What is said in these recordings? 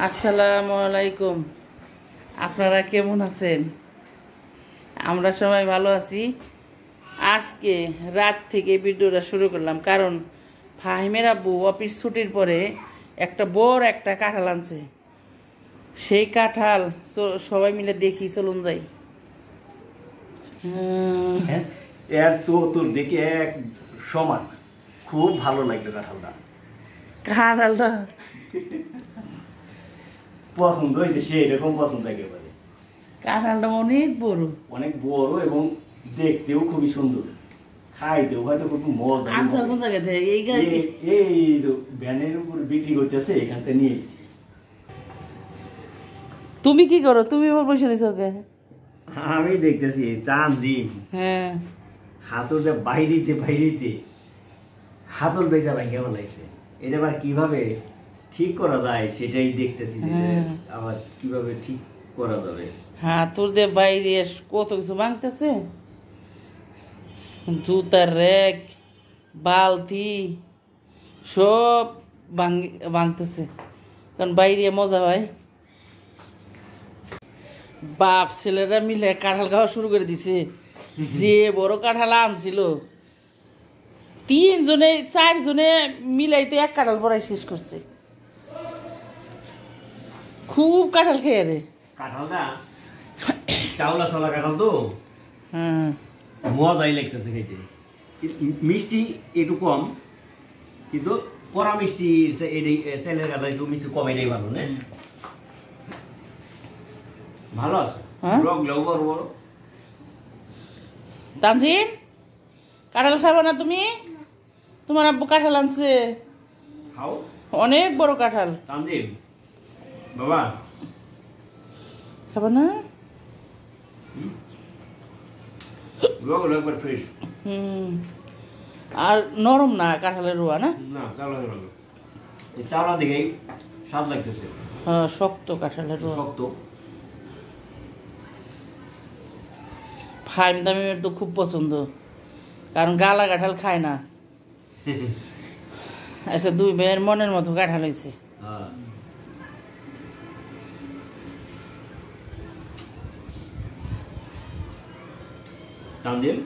আসসালামু আলাইকুম। আপনারা কেমন আছেন? আমরা সবাই ভালো আছি। আজকে রাত থেকে ভিডিওটা শুরু করলাম, কারণ ফাহিমের আব্বু অফিস ছুটির পরে একটা বড় একটা কাঁঠাল আনছে। সেই কাঁঠাল সবাই মিলে দেখি, চলুন যাই। এর তোর দেখে এক সমান, খুব ভালো লাগলো কাঁঠালটা পছন্দ হয়েছে, সেই রকম পছন্দ একেবারে। কাঁঠালটা অনেক বড় এবং দেখতেও খুবই সুন্দর, খাইতেও হয়তো খুব মজা। আনসার কোন জায়গা থেকে? এই ভ্যানের উপর বিক্রি করতেছে, এখান থেকে নিয়ে এসেছি। তুমি কি করো? তুমি বসে রয়েছো ওকে? আমি দেখতেছি তানজিম হাতুড়টা বাইরেতে হাতুড় বেচা ভাঙ্গা বলাইছে। এটা আবার কিভাবে ঠিক করা যায় সেটাই দেখতেছি, আবার কিভাবে ঠিক করা যাবে। হাতুড় দিয়ে বাইরে কত কিছু ভাঙতেছে, জুতার রেক, বালতি সব ভাঙতেছে, কারণ বাইরে মজা হয়। বাপ ছেলেরা মিলে কাঁঠাল খাওয়া শুরু করে দিছে। যে বড় কাঁঠাল আনছিল, 4জনে মিলাইতে এক কাঁঠাল পরাই শেষ করছে। খুব কাঁঠাল খেয়ে রে। কাঁঠালটা চাওলা চলা কাঁঠাল তো মজাই লাগতেছে খাইতে। মিষ্টি একটু কম, কিন্তু পরা মিষ্টি ছেলের কাঁঠাল একটু মিষ্টি কম, এটাই ভালো না? ভালো আছে। তানজিম, কাঁঠাল খাবো না তুমি? তোমার আব্বু কাঁঠাল আনছে, খাও। অনেক বড় কাঁঠাল। তানজিম বাবা, খাবো না? ফ্রেশ। আর নরম না কাঁঠালের রোয়া? না এই চাওলা দেখেই স্বাদ লাগতেছে। হ্যাঁ, শক্ত কাঁঠালের রোয়া, শক্ত। ফাইম দামিমের তো খুব পছন্দ, কারণ গালা কাঁঠাল খায় না। আচ্ছা, 2 ভাইয়ের মনের মতো কাঁঠাল হয়েছে। তানজিম,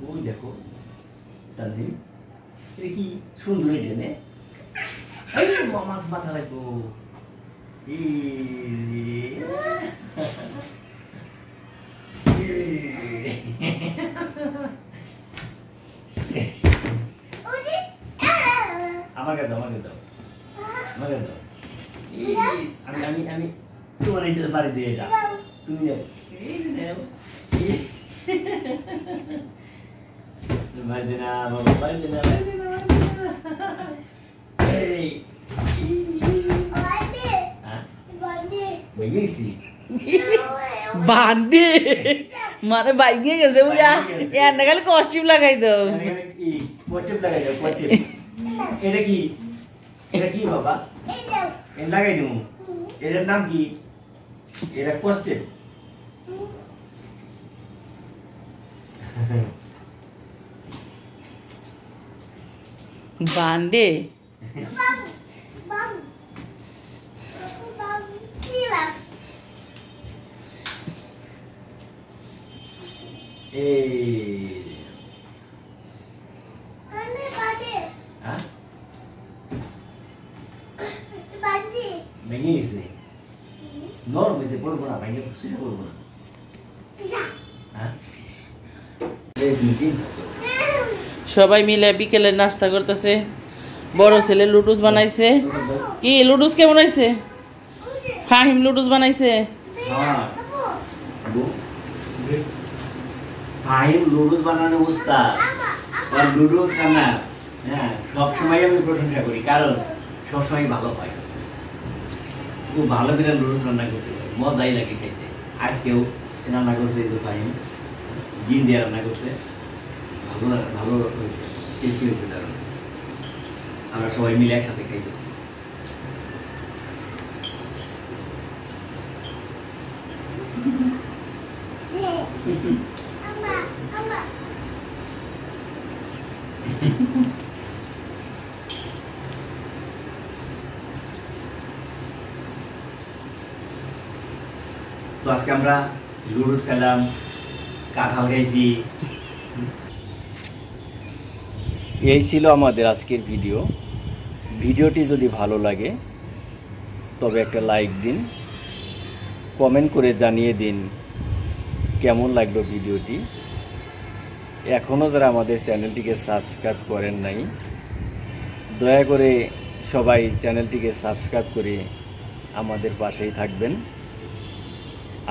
ওই দেখো তানজিম, এটা কি সুন্দর, এটা নে মাথা লাগবো। আমাকে দাও আমি তোমার এই বাড়ি দিয়ে এটা তুমি বান্ডে মানে বাইকে গেছে বুঝা, এনে খালি কস্টিউম লাগাই দাও। এটা কি বাবা? লাগাই দেবো। এটার নাম কি? এটা কস্টিউম। বান্ডে ভেঙে গেছে, নরম হয়েছে, পড়বো না, ভেঙে সেটা করবো না। সবাই মিলে বিকেলে নাস্তা করতেছে। বড় ছেলে লুডুস বানাইছে। কি লুডুস কেমন হয়েছে? ফাহিম লুডুস বানাইছে। ফাহিম লুডুস বানানো উস্তাদ, আর লুডুস খানা সবসময় আমি প্রশংসা করি, কারণ সবসময় ভালো হয়। খুব ভালো করে লুডুস রান্না করতে পারে, মজাই লাগে খেতে। আজকেও রান্না করছে ফাহিম, ডিম দিয়ে রান্না করছে, ভালো হয়েছে, টেস্টি হয়েছে দারুণ। আমরা সবাই মিলে একসাথে খাইতেছি। তো আজকে আমরা লুডুস খেলাম, কাঁঠাল খাইছি। এই ছিল আমাদের আজকের ভিডিওটি যদি ভালো লাগে তবে একটা লাইক দিন, কমেন্ট করে জানিয়ে দিন কেমন লাগলো ভিডিওটি। এখনও যারা আমাদের চ্যানেলটিকে সাবস্ক্রাইব করেন নাই, দয়া করে সবাই চ্যানেলটিকে সাবস্ক্রাইব করে আমাদের পাশেই থাকবেন।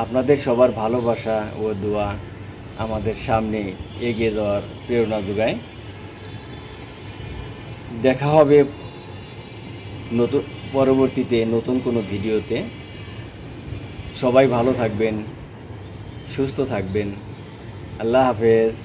আপনাদের সবার ভালোবাসা ও দোয়া আমাদের সামনে এগিয়ে যাওয়ার প্রেরণা যোগায়। দেখা হবে পরবর্তীতে নতুন কোনো ভিডিওতে। সবাই ভালো থাকবেন, সুস্থ থাকবেন। আল্লাহ হাফেজ।